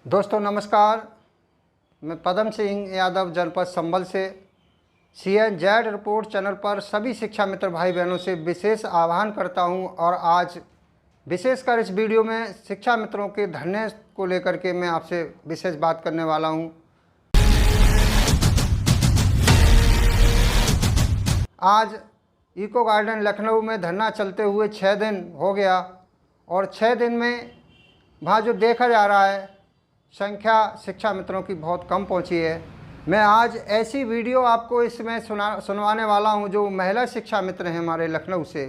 दोस्तों नमस्कार। मैं पदम सिंह यादव जनपद संभल से CNZ रिपोर्ट चैनल पर सभी शिक्षा मित्र भाई बहनों से विशेष आह्वान करता हूं और आज विशेषकर इस वीडियो में शिक्षा मित्रों के धरने को लेकर के मैं आपसे विशेष बात करने वाला हूं। आज इको गार्डन लखनऊ में धरना चलते हुए 6 दिन हो गया और 6 दिन में वहाँ जो देखा जा रहा है संख्या शिक्षा मित्रों की बहुत कम पहुंची है। मैं आज ऐसी वीडियो आपको इसमें सुनवाने वाला हूं जो महिला शिक्षा मित्र हैं हमारे लखनऊ से।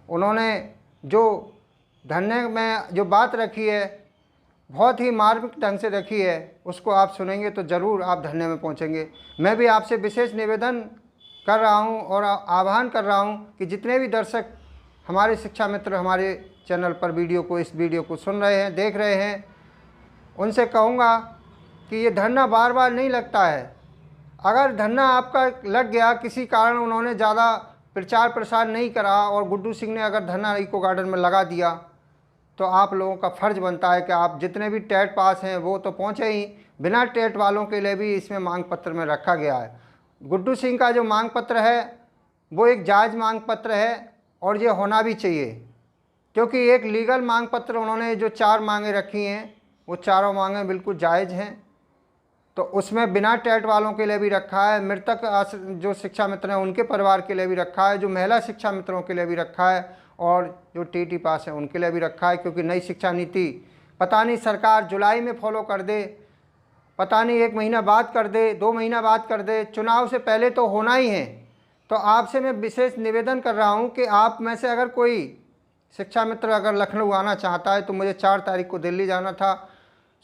उन्होंने जो धरने में जो बात रखी है बहुत ही मार्मिक ढंग से रखी है, उसको आप सुनेंगे तो ज़रूर आप धरने में पहुंचेंगे। मैं भी आपसे विशेष निवेदन कर रहा हूं और आह्वान कर रहा हूं कि जितने भी दर्शक हमारे शिक्षा मित्र हमारे चैनल पर इस वीडियो को सुन रहे हैं, देख रहे हैं, उनसे कहूँगा कि ये धरना बार बार नहीं लगता है। अगर धरना आपका लग गया, किसी कारण उन्होंने ज़्यादा प्रचार प्रसार नहीं करा और गुड्डू सिंह ने अगर धरना इको गार्डन में लगा दिया, तो आप लोगों का फ़र्ज़ बनता है कि आप जितने भी टेट पास हैं वो तो पहुँचे ही, बिना टेट वालों के लिए भी इसमें मांग पत्र में रखा गया है। गुड्डू सिंह का जो मांग पत्र है वो एक जायज़ मांग पत्र है और ये होना भी चाहिए, क्योंकि एक लीगल मांग पत्र उन्होंने जो 4 मांगें रखी हैं वो चारों मांगें बिल्कुल जायज़ हैं। तो उसमें बिना टेट वालों के लिए भी रखा है, मृतक जो शिक्षा मित्र हैं उनके परिवार के लिए भी रखा है, जो महिला शिक्षा मित्रों के लिए भी रखा है और जो TT पास है उनके लिए भी रखा है। क्योंकि नई शिक्षा नीति पता नहीं सरकार जुलाई में फॉलो कर दे, पता नहीं 1 महीना बाद कर दे, 2 महीना बाद कर दे, चुनाव से पहले तो होना ही है। तो आपसे मैं विशेष निवेदन कर रहा हूँ कि आप में से अगर कोई शिक्षा मित्र अगर लखनऊ आना चाहता है तो मुझे 4 तारीख को दिल्ली जाना था।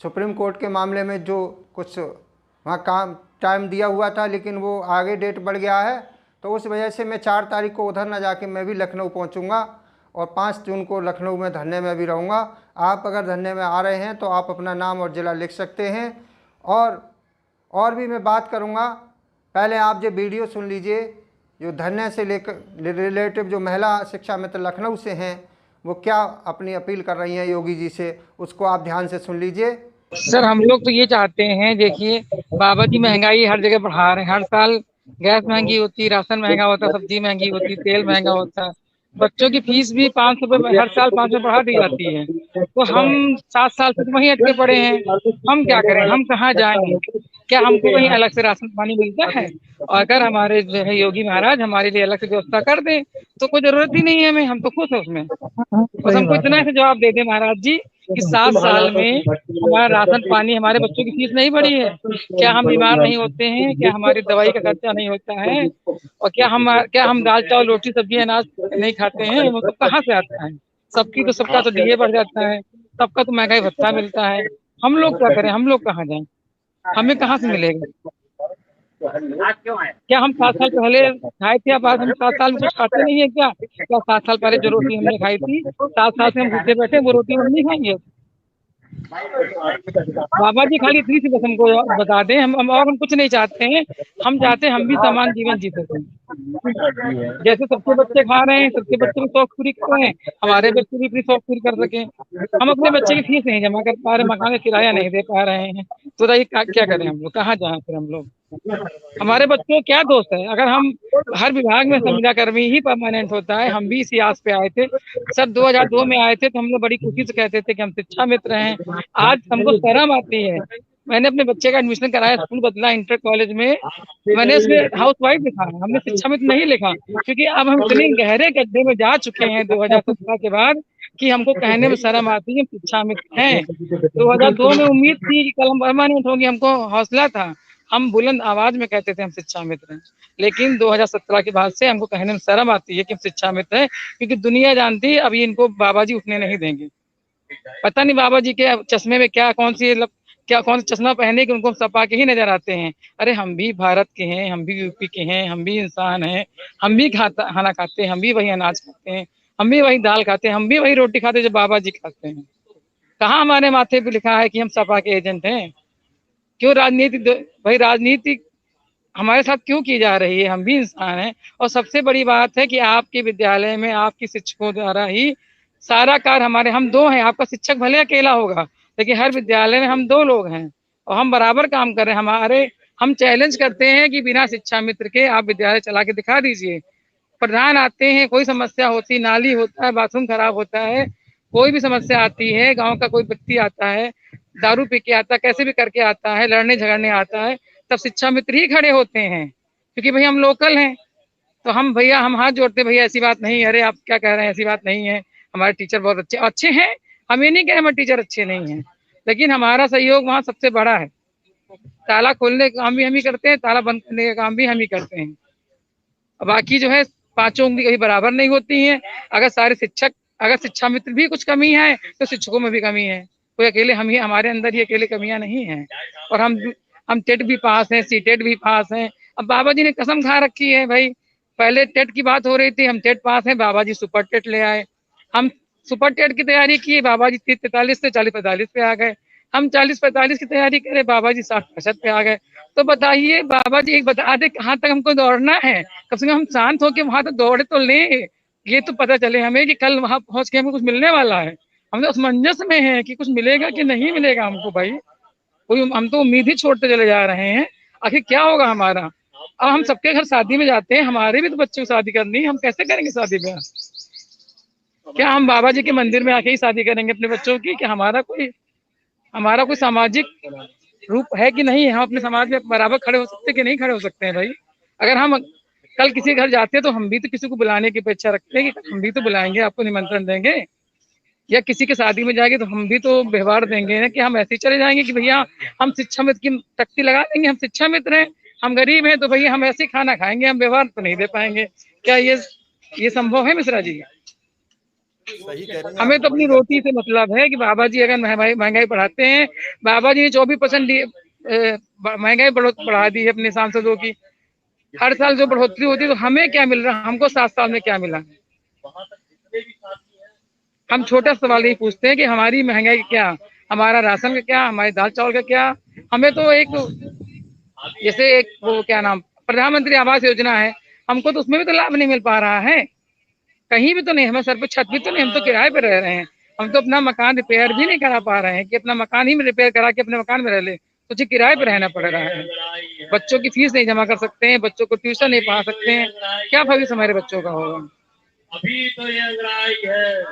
सुप्रीम कोर्ट के मामले में जो कुछ वहाँ काम टाइम दिया हुआ था, लेकिन वो आगे डेट बढ़ गया है, तो उस वजह से मैं 4 तारीख को उधर न जाके मैं भी लखनऊ पहुँचूँगा और 5 जून को लखनऊ में धरने में भी रहूँगा। आप अगर धरने में आ रहे हैं तो आप अपना नाम और ज़िला लिख सकते हैं और भी मैं बात करूँगा। पहले आप जो वीडियो सुन लीजिए, जो धरने से लेकर रिलेटिव जो महिला शिक्षा मित्र लखनऊ से हैं वो क्या अपनी अपील कर रही हैं योगी जी से, उसको आप ध्यान से सुन लीजिए। सर हम लोग तो ये चाहते हैं, देखिए बाबा जी महंगाई हर जगह बढ़ा रहे हैं। हर साल गैस महंगी होती, राशन महंगा होता, सब्जी महंगी होती, तेल महंगा होता, बच्चों की फीस भी 500 रुपये हर साल 500 बढ़ा दी जाती है। तो हम 7 साल से तो वहीं अटके पड़े हैं। हम क्या करें, हम कहाँ जाएं? क्या हमको कहीं अलग से राशन पानी मिलता है? और अगर हमारे जो है योगी महाराज हमारे लिए अलग से व्यवस्था कर दें तो कोई जरूरत ही नहीं है हमें, हम तो खुश है उसमें। बस हमको इतना से जवाब दे दे महाराज जी कि 7 साल में हमारा राशन पानी, हमारे बच्चों की फीस नहीं बढ़ी है, क्या हम बीमार नहीं होते हैं, क्या हमारी दवाई का खर्चा नहीं होता है, और क्या हम दाल चावल रोटी सब्जी अनाज नहीं खाते हैं? वो तो कहाँ से आता है? सबका तो डीए बढ़ जाता है, सबका तो महंगाई भत्ता मिलता है। हम लोग क्या करें, हम लोग कहाँ जाएं? हमें कहाँ से मिलेगा? क्या हम 7 साल पहले खाए थे? अब आज हम 7 साल में कुछ खाते नहीं है क्या? 7 साल पहले जो रोटी हमने खाई थी, 7 साल से हम भूखे बैठे, वो रोटी हम नहीं खाएंगे? बाबा जी खाली इतनी सी बस हमको बता दें, हम और हम कुछ नहीं चाहते हैं। हम चाहते हैं हम भी समान जीवन जी सकें, जैसे सबके बच्चे खा रहे हैं, सबके बच्चे भी शौक पूरी कर रहे हैं, हमारे बच्चे भी अपनी शौक पूरी कर सकें। हम अपने बच्चे की फीस नहीं जमा कर पा रहे, मकान का किराया नहीं दे पा रहे हैं, तो बताइए क्या करें हम लोग, कहाँ जाएं फिर हम लोग? हमारे बच्चों को क्या दोस्त है? अगर हम हर विभाग में संविदा कर्मी ही परमानेंट होता है, हम भी इसी आस पे आए थे सर। 2002 में आए थे तो हम लोग बड़ी खुशी से कहते थे कि हम शिक्षा मित्र हैं। आज हमको शर्म आती है। मैंने अपने बच्चे का एडमिशन कराया, स्कूल बदला, इंटर कॉलेज में, मैंने उसमें हाउस वाइफ लिखा है, हमने शिक्षा मित्र नहीं लिखा, क्योंकि अब हम इतने गहरे गड्ढे में जा चुके हैं 2017 के बाद कि हमको कहने में शर्म आती है हम शिक्षा मित्र हैं। 2002 में उम्मीद थी कि कल हम परमानेंट होंगे, हमको हौसला था, हम बुलंद आवाज में कहते थे हम शिक्षा मित्र हैं। लेकिन 2017 के बाद से हमको कहने में शर्म आती है कि हम शिक्षा मित्र हैं, क्योंकि दुनिया जानती है अभी इनको बाबा जी उठने नहीं देंगे। पता नहीं बाबा जी के चश्मे में कौन सा चश्मा पहने कि उनको सपा के ही नजर आते हैं। अरे हम भी भारत के हैं, हम भी यूपी के हैं, हम भी इंसान हैं, हम भी खाना खाते हैं, हम भी वही अनाज खाते हैं, हम भी वही दाल खाते हैं, हम भी वही रोटी खाते हैं जो बाबा जी खाते हैं। कहाँ हमारे माथे पे लिखा है कि हम सपा के एजेंट हैं? क्यों भाई राजनीति हमारे साथ क्यों की जा रही है? हम भी इंसान हैं। और सबसे बड़ी बात है कि आपके विद्यालय में आपके शिक्षकों द्वारा ही सारा कार्य हम 2 हैं, आपका शिक्षक भले अकेला होगा लेकिन हर विद्यालय में हम 2 लोग हैं और हम बराबर काम कर रहे हैं। हम चैलेंज करते हैं कि बिना शिक्षा मित्र के आप विद्यालय चला के दिखा दीजिए। प्रधान आते हैं, कोई समस्या होती, नाली होता है, बाथरूम खराब होता है, कोई भी समस्या आती है, गांव का कोई व्यक्ति आता है, दारू पी के आता है, कैसे भी करके आता है, लड़ने झगड़ने आता है, तब शिक्षा मित्र ही खड़े होते हैं, क्योंकि भाई हम लोकल हैं। तो हम भैया हम हाथ जोड़ते, भैया ऐसी बात नहीं, अरे आप क्या कह रहे हैं, ऐसी बात नहीं है, हमारे टीचर बहुत अच्छे अच्छे हैं। हम ये नहीं कह रहे हमारे टीचर अच्छे नहीं हैं, लेकिन हमारा सहयोग वहाँ सबसे बड़ा है। ताला खोलने का काम भी हम ही करते हैं, ताला बंद करने का काम भी हम ही करते हैं। बाकी जो है 5 उंगली कभी बराबर नहीं होती हैं। अगर शिक्षा मित्र भी कुछ कमी है तो शिक्षकों में भी कमी है। कोई अकेले हम ही, हमारे अंदर ही अकेले कमियां नहीं हैं। और हम टेट भी पास हैं, सीटेट भी पास हैं। अब बाबा जी ने कसम खा रखी है भाई, पहले टेट की बात हो रही थी, हम टेट पास हैं, बाबा जी सुपर टेट ले आए। हम सुपर टेट की तैयारी की, बाबा जी 30-43 से 40-45 पे आ गए। हम 40-45 की तैयारी करें, बाबा जी 60-65 पे आ गए। तो बताइए बाबा जी एक बता दे कहाँ तक हमको दौड़ना है। कम से कम हम शांत होकर वहां तक दौड़े तो ले, ये तो पता चले हमें कि कल वहां पहुंच के हमें कुछ मिलने वाला है। हम तो असमंजस में है कि कुछ मिलेगा कि नहीं मिलेगा हमको भाई। कोई हम तो उम्मीद ही छोड़ते चले जा रहे हैं, आखिर क्या होगा हमारा। अब हम सबके घर शादी में जाते हैं, हमारे भी तो बच्चों की शादी करनी है, हम कैसे करेंगे शादी ब्याह। क्या हम बाबा जी के मंदिर में आके ही शादी करेंगे अपने बच्चों की, कि हमारा कोई सामाजिक रूप है कि नहीं है, हम अपने समाज में बराबर खड़े हो सकते कि नहीं खड़े हो सकते हैं भाई। अगर हम कल किसी घर जाते हैं तो हम भी तो किसी को बुलाने की अपेक्षा रखते हैं कि हम भी तो बुलाएंगे, आपको निमंत्रण देंगे। या किसी के शादी में जाएंगे तो हम भी तो व्यवहार देंगे ना, कि हम ऐसे ही चले जाएंगे कि भैया हम शिक्षा मित्र की तख्ती लगा देंगे, हम शिक्षा मित्र हैं, हम गरीब हैं तो भैया हम ऐसे ही खाना खाएंगे, हम व्यवहार तो नहीं दे पाएंगे। क्या ये संभव है मिश्रा जी? सही कह रहे हैं हमें आप, तो अपनी बड़ी रोटी से मतलब है कि बाबा जी अगर महंगाई बढ़ाते हैं, बाबा जी ने 24% महंगाई बढ़ा दी है अपने सांसदों की। हर साल जो बढ़ोतरी होती है तो हमें क्या मिल रहा है, हमको 7 साल में क्या मिला। हम छोटा सवाल यही पूछते हैं कि हमारी महंगाई का क्या, हमारा राशन का क्या, हमारी दाल चावल का क्या। हमें तो जैसे एक वो क्या नाम, प्रधानमंत्री आवास योजना है, हमको तो उसमें भी तो लाभ नहीं मिल पा रहा है, कहीं भी तो नहीं, हमें सर पे छत भी तो नहीं, हम तो किराए पे रह रहे हैं। हम तो अपना मकान रिपेयर भी नहीं करा पा रहे हैं कि अपना मकान ही में रिपेयर करा के अपने मकान में रह ले, तो किराए पे रहना पड़ रहा है। बच्चों की फीस नहीं जमा कर सकते हैं, बच्चों को ट्यूशन नहीं पढ़ा सकते हैं, क्या भविष्य हमारे बच्चों का होगा। अभी तो ये लड़ाई है।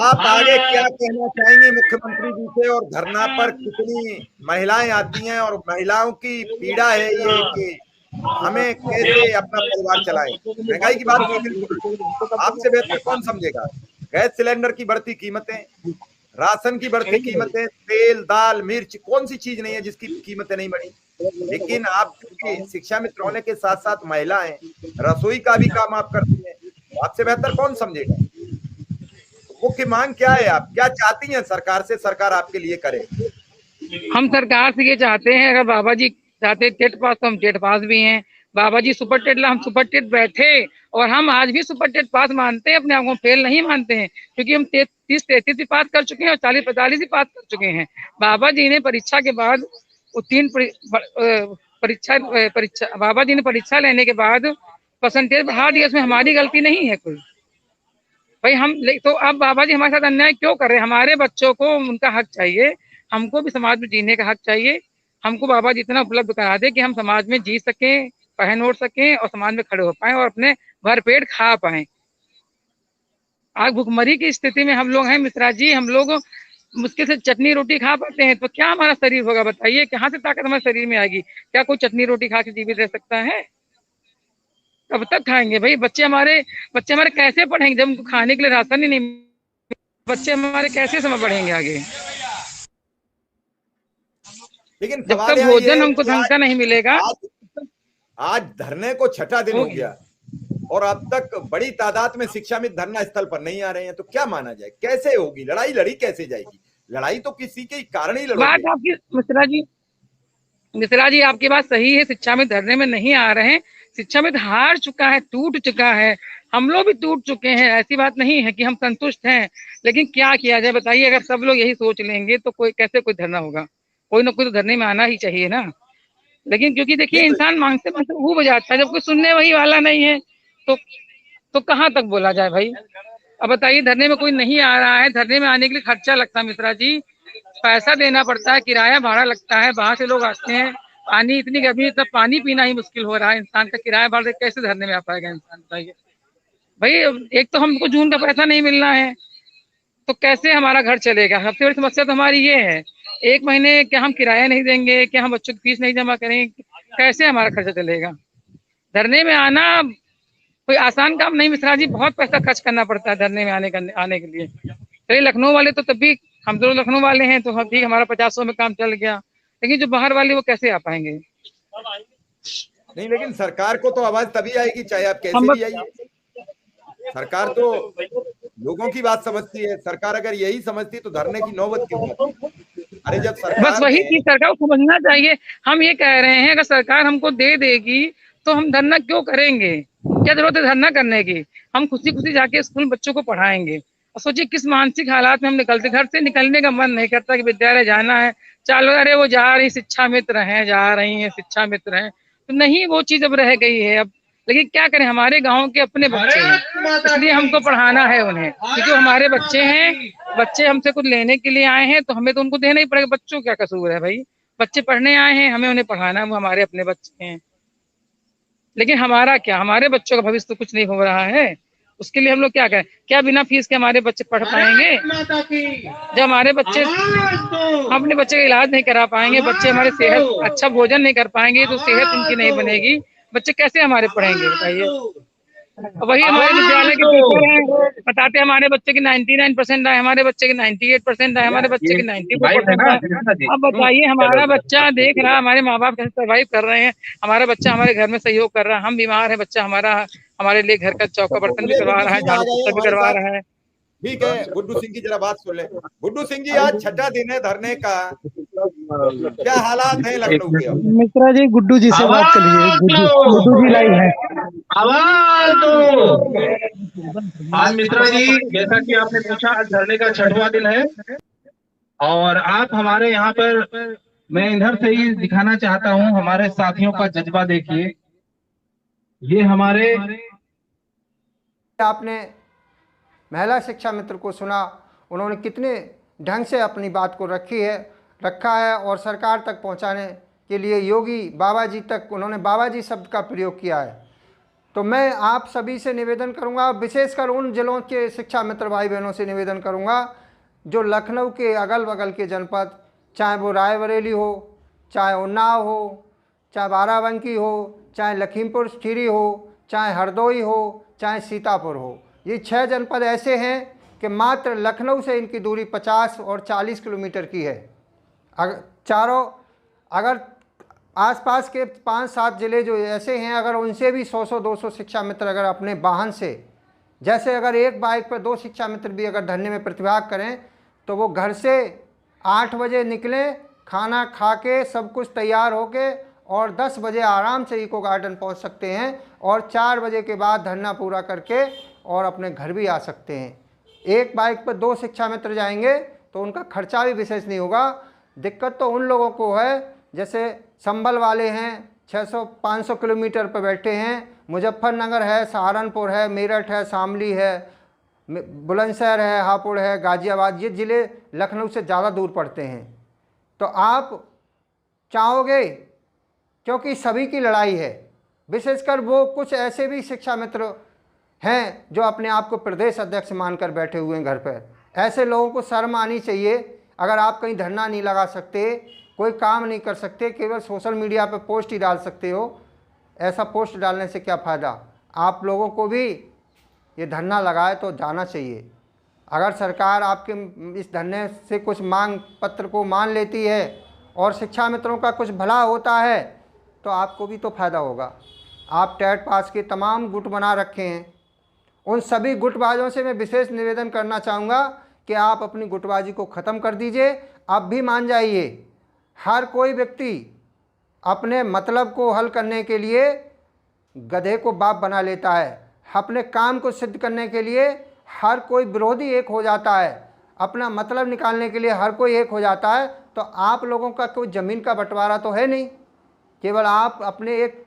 आप आगे क्या कहना चाहेंगे मुख्यमंत्री जी से, और धरना पर कितनी महिलाएं आती हैं, और महिलाओं की पीड़ा है ये कि हमें कैसे अपना परिवार चलाएं। महंगाई की बात की, बिल्कुल आपसे बेहतर कौन समझेगा। गैस सिलेंडर की बढ़ती कीमतें, राशन की बढ़ती कीमतें, तेल दाल मिर्च, कौन सी चीज नहीं है जिसकी कीमतें नहीं बढ़ी। लेकिन आप क्योंकि शिक्षा मित्र होने के साथ साथ महिला हैं, रसोई का भी काम आप करती हैं, तो आपसे बेहतर कौन समझेगा। मुख्य मांग क्या है, आप क्या चाहती हैं सरकार से, सरकार आपके लिए करे। हम सरकार से ये चाहते हैं, अगर बाबा जी चाहते टेट पास तो हम टेट पास भी हैं, बाबा जी सुपर टेट ला हम सुपर टेट बैठे, और हम आज भी सुपर टेट पास मानते हैं, अपने आप को फेल नहीं मानते हैं, क्योंकि हम 30-33 भी पास कर चुके हैं और 40-45 भी पास कर चुके हैं। बाबा जी ने परीक्षा के बाद उत्तीर्ण परीक्षा बाबा जी ने परीक्षा लेने के बाद परसेंटेज बढ़ा दिया, उसमें हमारी गलती नहीं है कोई भाई। तो अब बाबा जी हमारे साथ अन्याय क्यों कर रहे हैं। हमारे बच्चों को उनका हक चाहिए, हमको भी समाज में जीने का हक चाहिए। हमको बाबा जी इतना उपलब्ध करा दे कि हम समाज में जी सकें, पहन ओढ़ सकें और समाज में खड़े हो पाए और अपने भर पेट खा पाए। आज भुखमरी की स्थिति में हम लोग हैं मिश्रा जी, हम लोग मुश्किल से चटनी रोटी खा पाते हैं, तो क्या हमारा शरीर होगा बताइए, कहाँ से ताकत हमारे शरीर में आएगी। क्या कोई चटनी रोटी खा के जीवित रह सकता है? कब तक खाएंगे भाई। बच्चे हमारे कैसे पढ़ेंगे जब उनको खाने के लिए राशन ही नहीं, बच्चे हमारे कैसे समय बढ़ेंगे आगे, लेकिन जब सवाल तक यहाँ ये भोजन है हमको कि ढंग का नहीं मिलेगा। आज धरने को 6ठा दिन हो गया और अब तक बड़ी तादाद में शिक्षा मित्र धरना स्थल पर नहीं आ रहे हैं, तो क्या माना जाए, कैसे होगी लड़ाई, लड़ी कैसे जाएगी। लड़ाई तो किसी के कारण ही बात लड़ोगे। आपकी मिश्रा जी आपकी बात सही है, शिक्षा में धरने में नहीं आ रहे हैं, शिक्षा में हार चुका है, टूट चुका है, हम लोग भी टूट चुके हैं। ऐसी बात नहीं है कि हम संतुष्ट हैं, लेकिन क्या किया जाए बताइए। अगर सब लोग यही सोच लेंगे तो कोई धरना होगा, कोई ना कोई तो धरने में आना ही चाहिए ना। लेकिन क्योंकि देखिए नहीं तो इंसान मांगते मांगते ऊब जाता है, जब कोई सुनने वही वाला नहीं है तो कहाँ तक बोला जाए भाई। अब बताइए धरने में कोई नहीं आ रहा है, धरने में आने के लिए खर्चा लगता है मिश्रा जी, पैसा देना पड़ता है, किराया भाड़ा लगता है, बाहर से लोग आते हैं, पानी, इतनी गर्मी, तब पानी पीना ही मुश्किल हो रहा है इंसान का, किराया भाड़ा कैसे धरने में आ पाएगा इंसान, बताइए भाई। एक तो हमको जून का पैसा नहीं मिलना है, तो कैसे हमारा घर चलेगा? सबसे बड़ी समस्या तो हमारी ये है, 1 महीने क्या हम किराया नहीं देंगे, क्या हम बच्चों की फीस नहीं जमा करेंगे, कैसे हमारा खर्चा चलेगा? धरने में आना कोई आसान काम नहीं मिश्रा जी, बहुत पैसा खर्च करना पड़ता है धरने में आने के लिए। चलिए लखनऊ वाले तो तब भी, हम तो लखनऊ वाले हैं तो ठीक, हमारा 50-100 में काम चल गया, लेकिन जो बाहर वाले वो कैसे आ पाएंगे? नहीं, लेकिन सरकार को तो आवाज तभी आएगी चाहे आप कैसे भी आइए। सरकार तो लोगों की बात समझती है, सरकार अगर यही समझती तो धरने की नौबत क्यों आती? अरे जब सरकार, बस वही चीज सरकार को समझना चाहिए। हम ये कह रहे हैं अगर सरकार हमको दे देगी तो हम धरना क्यों करेंगे? क्या जरूरत है धरना करने की? हम खुशी खुशी जाके स्कूल में बच्चों को पढ़ाएंगे। और सोचिए किस मानसिक हालात में हम निकलते, घर से निकलने का मन नहीं करता कि विद्यालय जाना है, चलो अरे वो जा रही शिक्षा मित्र हैं, जा रही हैं शिक्षा मित्र हैं, तो नहीं, वो चीज अब रह गई है अब। लेकिन क्या करें, हमारे गांव के अपने बच्चे हैं, इसलिए हमको पढ़ाना है उन्हें, क्योंकि हमारे बच्चे हैं, बच्चे हमसे कुछ लेने के लिए आए हैं तो हमें तो उनको देना ही पड़ेगा। बच्चों क्या कसूर है भाई? बच्चे पढ़ने आए हैं, हमें उन्हें पढ़ाना है, वो हमारे अपने बच्चे हैं। लेकिन हमारा क्या, हमारे बच्चों का भविष्य तो कुछ नहीं हो रहा है, उसके लिए हम लोग क्या करें? क्या बिना फीस के हमारे बच्चे पढ़ पाएंगे? जब हमारे बच्चे, हम अपने बच्चे का इलाज नहीं करा पाएंगे, बच्चे हमारे सेहत, अच्छा भोजन नहीं कर पाएंगे, तो सेहत उनकी नहीं बनेगी, बच्चे कैसे हमारे पढ़ेंगे बताइए? वही हमारे विद्यालय के टीचर हैं, बताते हमारे बच्चे की 99% आए, हमारे बच्चे के 98% आए, हमारे बच्चे के 94% आए। अब बताइए हमारा बच्चा देख रहा, हमारे माँ बाप कैसे सर्वाइव कर रहे हैं, हमारा बच्चा हमारे घर में सहयोग कर रहा है, हम बीमार है, बच्चा हमारा हमारे लिए घर का चौका बर्तन भी करवा रहा है, झाड़ू पोछा भी करवा रहा है। ठीक है, गुड्डू सिंह की जरा बात सुन ले। गुड्डू सिंह जी, आज छठा दिन है धरने का, क्या हालात हैं लखनऊ के? मिश्रा जी, गुड्डू जी से बात करिए, गुड्डू जी लाइव है। आवाज दो। आज मिश्रा जी, जैसा कि आपने पूछा, आज धरने का 6वां दिन है और आप हमारे यहाँ पर, मैं इधर से ही दिखाना चाहता हूँ हमारे साथियों का जज्बा देखिए। ये हमारे, आपने महिला शिक्षा मित्र को सुना, उन्होंने कितने ढंग से अपनी बात को रखा है और सरकार तक पहुंचाने के लिए योगी बाबा जी तक उन्होंने बाबा जी शब्द का प्रयोग किया है। तो मैं आप सभी से निवेदन करूंगा, विशेषकर उन जिलों के शिक्षा मित्र भाई बहनों से निवेदन करूंगा जो लखनऊ के अगल बगल के जनपद, चाहे वो रायबरेली हो, चाहे उन्नाव हो, चाहे बाराबंकी हो, चाहे लखीमपुर खीरी हो, चाहे हरदोई हो, चाहे सीतापुर हो, ये 6 जनपद ऐसे हैं कि मात्र लखनऊ से इनकी दूरी 50 और 40 किलोमीटर की है। अगर आसपास के 5-7 ज़िले जो ऐसे हैं, अगर उनसे भी 100-200 शिक्षा मित्र अगर अपने वाहन से, जैसे अगर एक बाइक पर 2 शिक्षा मित्र भी अगर धरने में प्रतिभाग करें, तो वो घर से 8 बजे निकलें, खाना खा के सब कुछ तैयार होके, और 10 बजे आराम से इको गार्डन पहुंच सकते हैं, और 4 बजे के बाद धरना पूरा करके और अपने घर भी आ सकते हैं। एक बाइक पर 2 शिक्षा मित्र जाएंगे तो उनका खर्चा भी विशेष नहीं होगा। दिक्कत तो उन लोगों को है जैसे संभल वाले हैं, 600-500 किलोमीटर पर बैठे हैं, मुजफ्फरनगर है, सहारनपुर है, मेरठ है, शामली है, बुलंदशहर है, हापुड़ है, गाजियाबाद, ये ज़िले लखनऊ से ज़्यादा दूर पड़ते हैं। तो आप चाहोगे, क्योंकि सभी की लड़ाई है, विशेषकर वो कुछ ऐसे भी शिक्षा मित्र हैं जो अपने आप को प्रदेश अध्यक्ष मानकर बैठे हुए हैं घर पर। ऐसे लोगों को शर्म आनी चाहिए। अगर आप कहीं धरना नहीं लगा सकते, कोई काम नहीं कर सकते, केवल सोशल मीडिया पर पोस्ट ही डाल सकते हो, ऐसा पोस्ट डालने से क्या फ़ायदा? आप लोगों को भी ये धरना लगाए तो जाना चाहिए। अगर सरकार आपके इस धरने से कुछ मांग पत्र को मान लेती है और शिक्षा मित्रों का कुछ भला होता है तो आपको भी तो फ़ायदा होगा। आप टेट पास के तमाम गुट बना रखे हैं, उन सभी गुटबाजों से मैं विशेष निवेदन करना चाहूँगा कि आप अपनी गुटबाजी को ख़त्म कर दीजिए। आप भी मान जाइए, हर कोई व्यक्ति अपने मतलब को हल करने के लिए गधे को बाप बना लेता है। अपने काम को सिद्ध करने के लिए हर कोई विरोधी एक हो जाता है, अपना मतलब निकालने के लिए हर कोई एक हो जाता है। तो आप लोगों का कोई ज़मीन का बंटवारा तो है नहीं, केवल आप अपने एक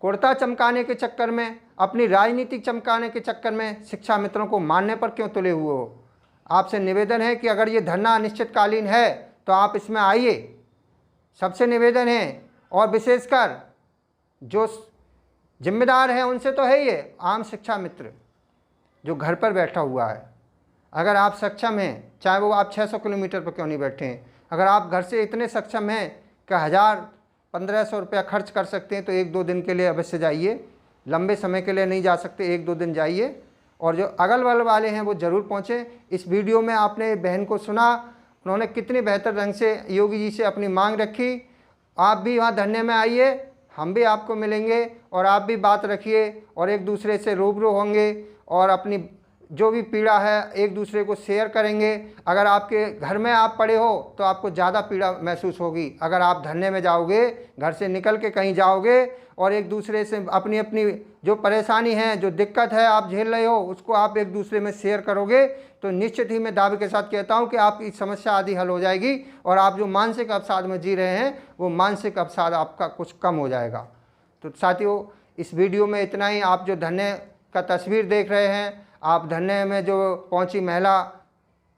कुर्ता चमकाने के चक्कर में, अपनी राजनीति चमकाने के चक्कर में शिक्षा मित्रों को मारने पर क्यों तुले हुए हो? आपसे निवेदन है कि अगर ये धरना अनिश्चितकालीन है तो आप इसमें आइए, सबसे निवेदन है। और विशेषकर जो जिम्मेदार हैं उनसे तो है ये आम शिक्षा मित्र जो घर पर बैठा हुआ है, अगर आप सक्षम हैं, चाहे वो आप 600 किलोमीटर पर क्यों नहीं बैठे हैं, अगर आप घर से इतने सक्षम हैं कि 1000-1500 रुपया खर्च कर सकते हैं तो 1-2 दिन के लिए अवश्य जाइए। लंबे समय के लिए नहीं जा सकते, 1-2 दिन जाइए। और जो अगल बगल वाले हैं वो ज़रूर पहुँचें। इस वीडियो में आपने बहन को सुना, उन्होंने कितनी बेहतर ढंग से योगी जी से अपनी मांग रखी। आप भी वहाँ धरने में आइए, हम भी आपको मिलेंगे और आप भी बात रखिए और एक दूसरे से रूबरू होंगे और अपनी जो भी पीड़ा है एक दूसरे को शेयर करेंगे। अगर आपके घर में आप पड़े हो तो आपको ज़्यादा पीड़ा महसूस होगी। अगर आप धरने में जाओगे, घर से निकल के कहीं जाओगे और एक दूसरे से अपनी अपनी जो परेशानी है, जो दिक्कत है आप झेल रहे हो, उसको आप एक दूसरे में शेयर करोगे तो निश्चित ही मैं दावे के साथ कहता हूं कि आपकी समस्या आदि हल हो जाएगी और आप जो मानसिक अवसाद में जी रहे हैं वो मानसिक अवसाद आपका कुछ कम हो जाएगा। तो साथियों, इस वीडियो में इतना ही। आप जो धरने का तस्वीर देख रहे हैं, आप धरने में जो पहुंची महिला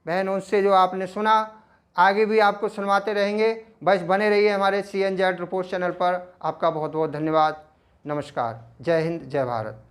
बहन, उनसे जो आपने सुना, आगे भी आपको सुनवाते रहेंगे। बस बने रहिए हमारे CNZ रिपोर्ट चैनल पर। आपका बहुत बहुत धन्यवाद। नमस्कार। जय हिंद, जय भारत।